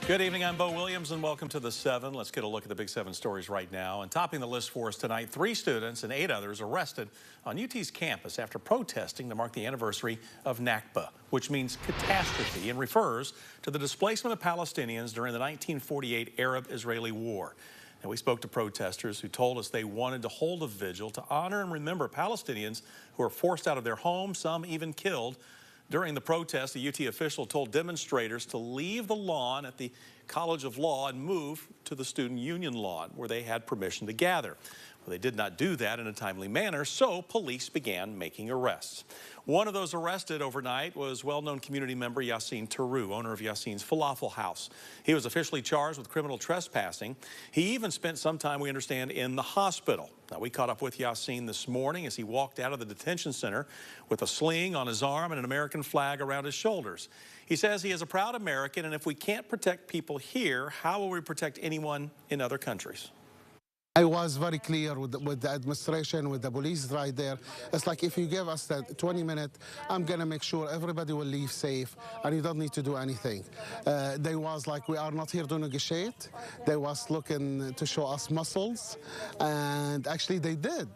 Good evening, I'm Bo Williams and welcome to the 7. Let's get a look at the big 7 stories right now. And topping the list for us tonight, 3 students and 8 others arrested on UT's campus after protesting to mark the anniversary of Nakba, which means catastrophe and refers to the displacement of Palestinians during the 1948 Arab-Israeli War. And we spoke to protesters who told us they wanted to hold a vigil to honor and remember Palestinians who were forced out of their homes, some even killed. During the protest, a UT official told demonstrators to leave the lawn at the College of Law and move to the Student Union lawn, where they had permission to gather. Well, they did not do that in a timely manner, so police began making arrests. One of those arrested overnight was well-known community member Yassine Taru, owner of Yassine's Falafel House. He was officially charged with criminal trespassing. He even spent some time, we understand, in the hospital. Now, we caught up with Yassine this morning as he walked out of the detention center with a sling on his arm and an American flag around his shoulders. He says he is a proud American, and if we can't protect people here, how will we protect anyone in other countries? I was very clear with the administration, with the police right there. It's like, if you give us that 20 minutes, I'm going to make sure everybody will leave safe and you don't need to do anything. They was like, we are not here to negotiate. They was looking to show us muscles, and actually they did.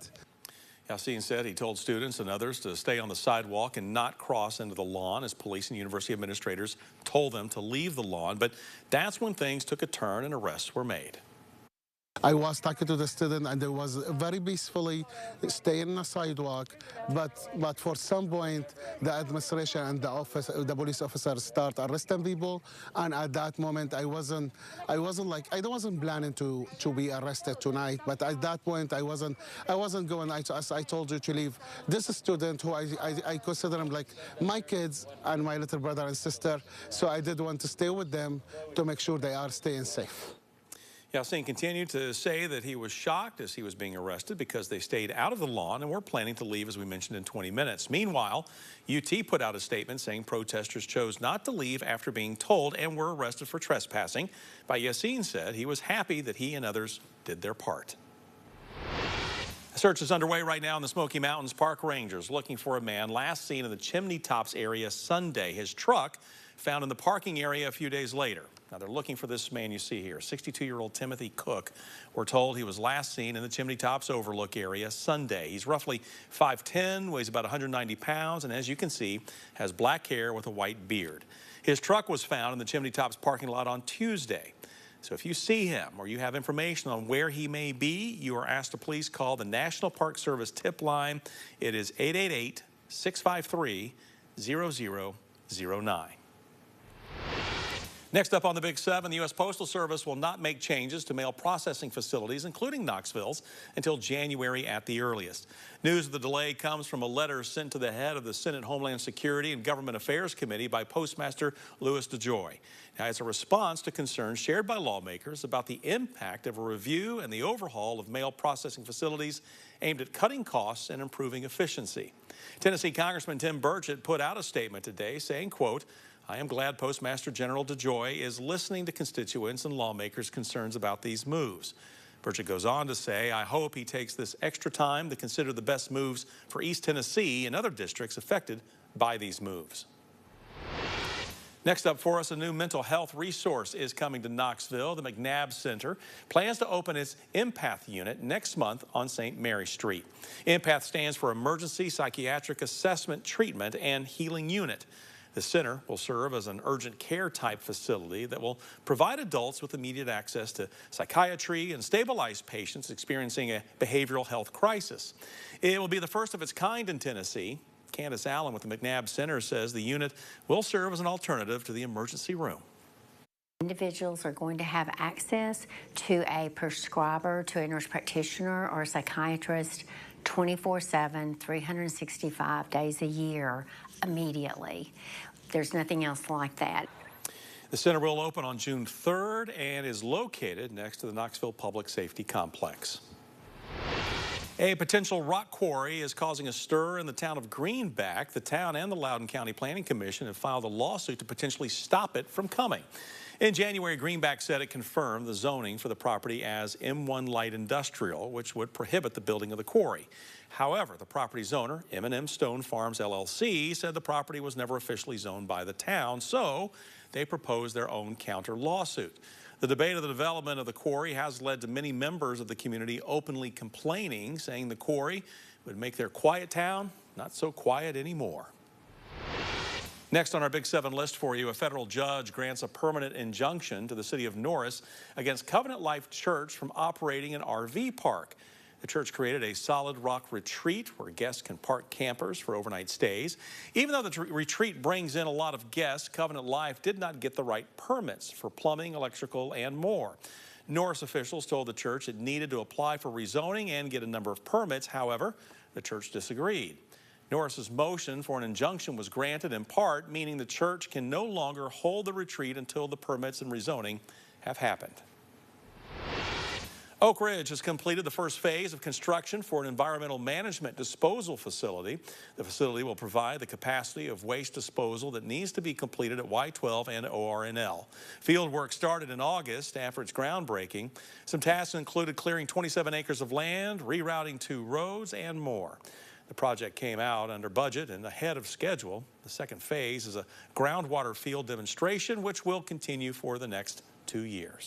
Yassine said he told students and others to stay on the sidewalk and not cross into the lawn as police and university administrators told them to leave the lawn. But that's when things took a turn and arrests were made. I was talking to the student, and they was very peacefully staying on the sidewalk, but for some point the administration and the police officers start arresting people, and at that moment I wasn't planning to be arrested tonight, but at that point I wasn't going. I told you to leave. This student who I consider him like my kids and my little brother and sister, so I did want to stay with them to make sure they are staying safe. Yassine continued to say that he was shocked as he was being arrested because they stayed out of the lawn and were planning to leave, as we mentioned, in 20 minutes. Meanwhile, UT put out a statement saying protesters chose not to leave after being told and were arrested for trespassing. But Yassine said he was happy that he and others did their part. A search is underway right now in the Smoky Mountains. Park rangers looking for a man last seen in the Chimney Tops area Sunday. His truck found in the parking area a few days later. Now, they're looking for this man you see here, 62-year-old Timothy Cook. We're told he was last seen in the Chimney Tops Overlook area Sunday. He's roughly 5'10", weighs about 190 pounds, and as you can see, has black hair with a white beard. His truck was found in the Chimney Tops parking lot on Tuesday. So if you see him or you have information on where he may be, you are asked to please call the National Park Service tip line. It is 888-653-0009. Next up on the Big 7, the U.S. Postal Service will not make changes to mail processing facilities, including Knoxville's, until January at the earliest. News of the delay comes from a letter sent to the head of the Senate Homeland Security and Government Affairs Committee by Postmaster Louis DeJoy. Now, it's a response to concerns shared by lawmakers about the impact of a review and the overhaul of mail processing facilities aimed at cutting costs and improving efficiency. Tennessee Congressman Tim Burchett put out a statement today saying, quote, "I am glad Postmaster General DeJoy is listening to constituents and lawmakers' concerns about these moves." Burchett goes on to say, "I hope he takes this extra time to consider the best moves for East Tennessee and other districts affected by these moves." Next up for us, a new mental health resource is coming to Knoxville. The McNabb Center plans to open its Empath unit next month on St. Mary Street. Empath stands for Emergency Psychiatric Assessment, Treatment, and Healing Unit. The center will serve as an urgent care type facility that will provide adults with immediate access to psychiatry and stabilize patients experiencing a behavioral health crisis. It will be the first of its kind in Tennessee. Candace Allen with the McNabb Center says the unit will serve as an alternative to the emergency room. Individuals are going to have access to a prescriber, to a nurse practitioner or a psychiatrist 24/7, 365 days a year immediately. There's nothing else like that. The center will open on June 3rd and is located next to the Knoxville Public Safety Complex. A potential rock quarry is causing a stir in the town of Greenback. The town and the Loudoun County Planning Commission have filed a lawsuit to potentially stop it from coming. In January, Greenback said it confirmed the zoning for the property as M1 Light Industrial, which would prohibit the building of the quarry. However, the property's owner, M&M Stone Farms LLC, said the property was never officially zoned by the town, so they proposed their own counter lawsuit. The debate of the development of the quarry has led to many members of the community openly complaining, saying the quarry would make their quiet town not so quiet anymore. Next on our Big 7 list for you, a federal judge grants a permanent injunction to the city of Norris against Covenant Life Church from operating an RV park. The church created a solid rock retreat where guests can park campers for overnight stays. Even though the retreat brings in a lot of guests, Covenant Life did not get the right permits for plumbing, electrical, and more. Norris officials told the church it needed to apply for rezoning and get a number of permits. However, the church disagreed. Norris's motion for an injunction was granted in part, meaning the church can no longer hold the retreat until the permits and rezoning have happened. Oak Ridge has completed the first phase of construction for an environmental management disposal facility. The facility will provide the capacity of waste disposal that needs to be completed at Y12 and ORNL. Field work started in August after its groundbreaking. Some tasks included clearing 27 acres of land, rerouting 2 roads, and more. The project came out under budget and ahead of schedule. The second phase is a groundwater field demonstration, which will continue for the next 2 years.